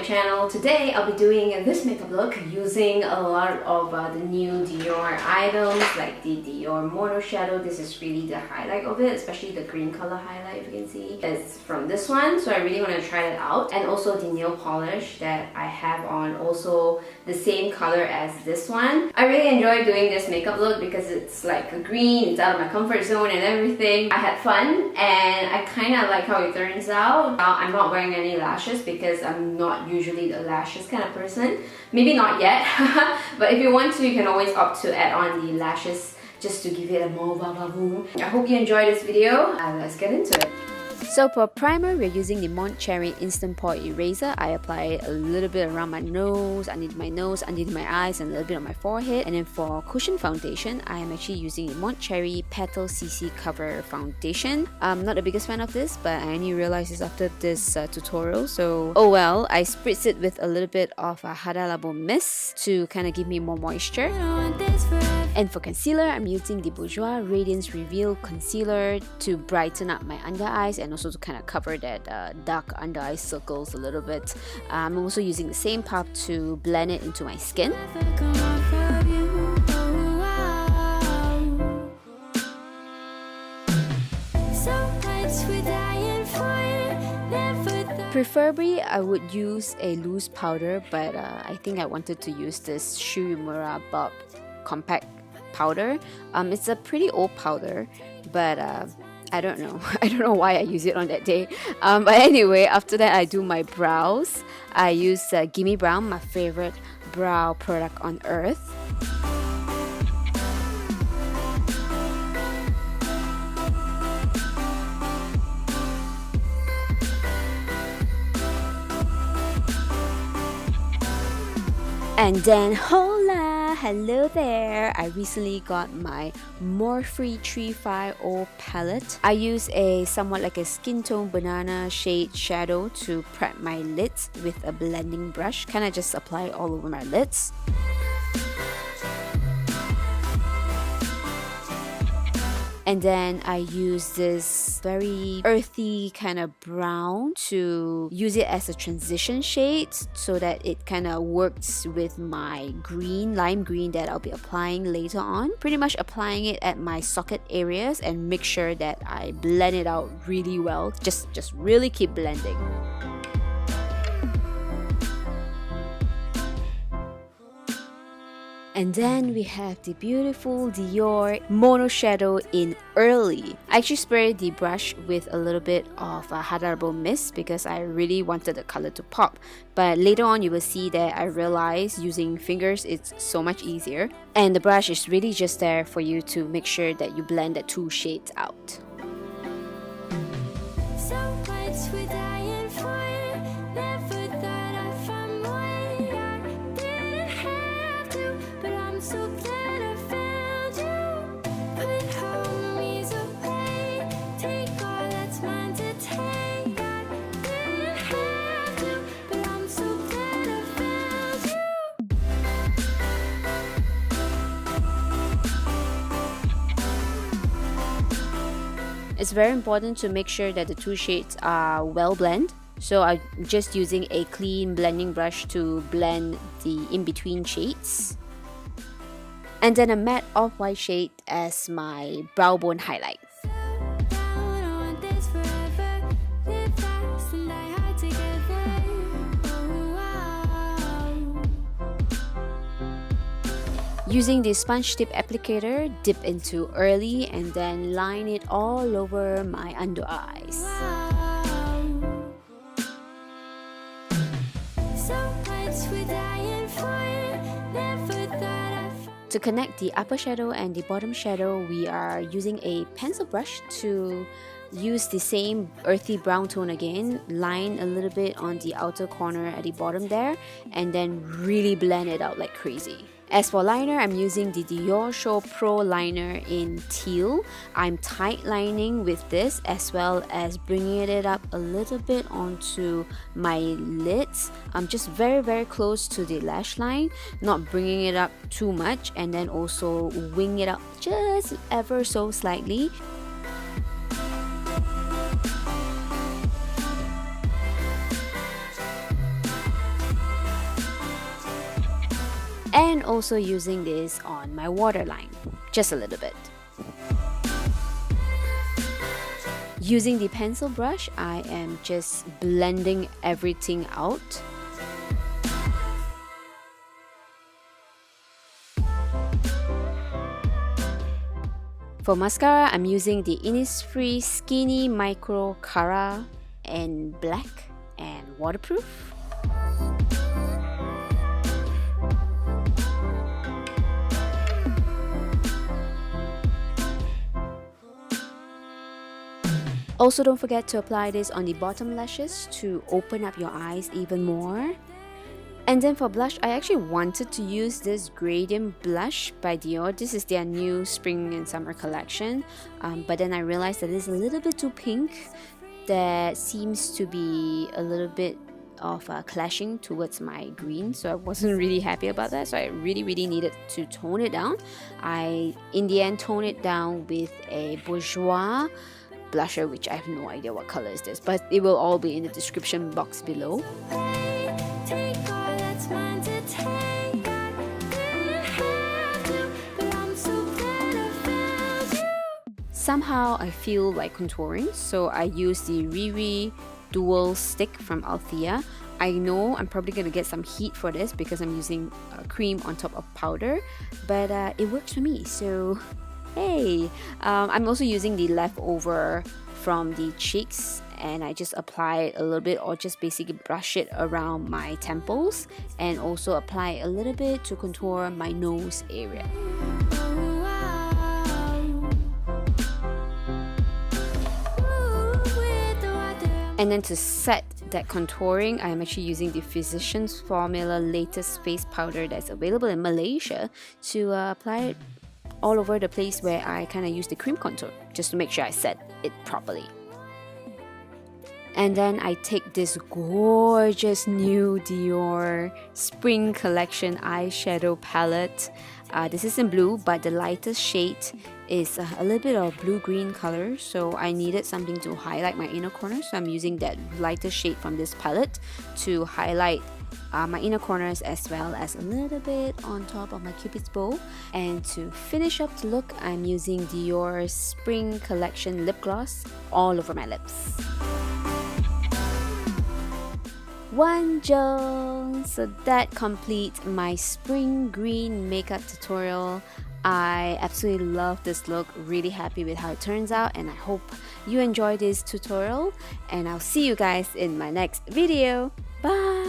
my channel. Today I'll be doing this makeup look using a lot of the new Dior items like the Dior Monoshadow. This is really the highlight of it, especially the green color highlight, if you can see. It's from this one, so I really want to try that out. And also the nail polish that I have on, also the same color as this one. I really enjoy doing this makeup look because it's like a green, it's out of my comfort zone and everything. I had fun and I kind of like how it turns out. Now I'm not wearing any lashes because I'm not usually the lashes kind of person. Maybe not yet, but if you want to, you can always opt to add on the lashes just to give it a more va-va-voom. I hope you enjoyed this video and let's get into it. So for primer, we're using the Cheri Instant Pore Eraser. I apply it a little bit around my nose, underneath my eyes, and a little bit on my forehead. And then for cushion foundation, I am actually using the Cheri Petale CC Cover Foundation. I'm not the biggest fan of this, but I only realized this after this tutorial. So, oh well, I spritz it with a little bit of a Hada Labo mist to kind of give me more moisture. And for concealer, I'm using the Bourjois Radiance Reveal Concealer to brighten up my under eyes and also to kind of cover that dark under eye circles a little bit. I'm also using the same puff to blend it into my skin. Preferably, I would use a loose powder, but I think I wanted to use this Uemura Bob Compact powder. It's a pretty old powder, but I don't know. I don't know why I use it on that day. But anyway, after that, I do my brows. I use Gimme Brow, my favorite brow product on earth. And then, hola! Hello there! I recently got my Morphe 350 palette. I use a somewhat like a skin tone banana shade shadow to prep my lids with a blending brush. Kind of just apply it all over my lids. And then I use this very earthy kind of brown to use it as a transition shade so that it kind of works with my green, lime green that I'll be applying later on. Pretty much applying it at my socket areas and make sure that I blend it out really well. Just really keep blending. And then we have the beautiful Dior Monoshadow in Early. I actually sprayed the brush with a little bit of a Hada Labo mist because I really wanted the color to pop. But later on you will see that I realized using fingers it's so much easier. And the brush is really just there for you to make sure that you blend the two shades out. It's very important to make sure that the two shades are well blended. So I'm just using a clean blending brush to blend the in-between shades. And then a matte off-white shade as my brow bone highlight. Using the sponge tip applicator, dip into Early and then line it all over my under eyes. To connect the upper shadow and the bottom shadow, we are using a pencil brush to use the same earthy brown tone again, line a little bit on the outer corner at the bottom there, and then really blend it out like crazy. As for liner, I'm using the DiorShow Pro liner in Teal. I'm tight lining with this as well as bringing it up a little bit onto my lids. I'm just very close to the lash line, not bringing it up too much, and then also wing it up just ever so slightly. and also using this on my waterline, just a little bit. Using the pencil brush, I am just blending everything out. For mascara, I'm using the Innisfree Skinny Microcara in black and waterproof. Also, don't forget to apply this on the bottom lashes to open up your eyes even more. And then for blush, I actually wanted to use this Gradient blush by Dior. This is their new spring and summer collection. But then I realized that it's a little bit too pink. That seems to be a little bit of clashing towards my green. So I wasn't really happy about that. So I really needed to tone it down. I, in the end, toned it down with a Bourjois blusher, which I have no idea what color is this, but it will all be in the description box below. Somehow I feel like contouring, so I use the Rire dual stick from Althea. I know I'm probably gonna get some heat for this because I'm using cream on top of powder, but it works for me, so hey. I'm also using the leftover from the cheeks, and I just apply it a little bit, or just basically brush it around my temples, and also apply a little bit to contour my nose area. And then to set that contouring, I'm actually using the Physicians Formula latest face powder that's available in Malaysia to apply it all over the place where I kind of use the cream contour, just to make sure I set it properly. And then I take this gorgeous new Dior Spring Collection eyeshadow palette. This is in blue, but the lightest shade is a little bit of blue-green color, so I needed something to highlight my inner corner, so I'm using that lighter shade from this palette to highlight my inner corners, as well as a little bit on top of my cupid's bow. And to finish up the look, I'm using Dior Spring Collection lip gloss all over my lips. Wanjong! So that completes my spring green makeup tutorial. I absolutely love this look, really happy with how it turns out, and I hope you enjoy this tutorial, and I'll see you guys in my next video. Bye!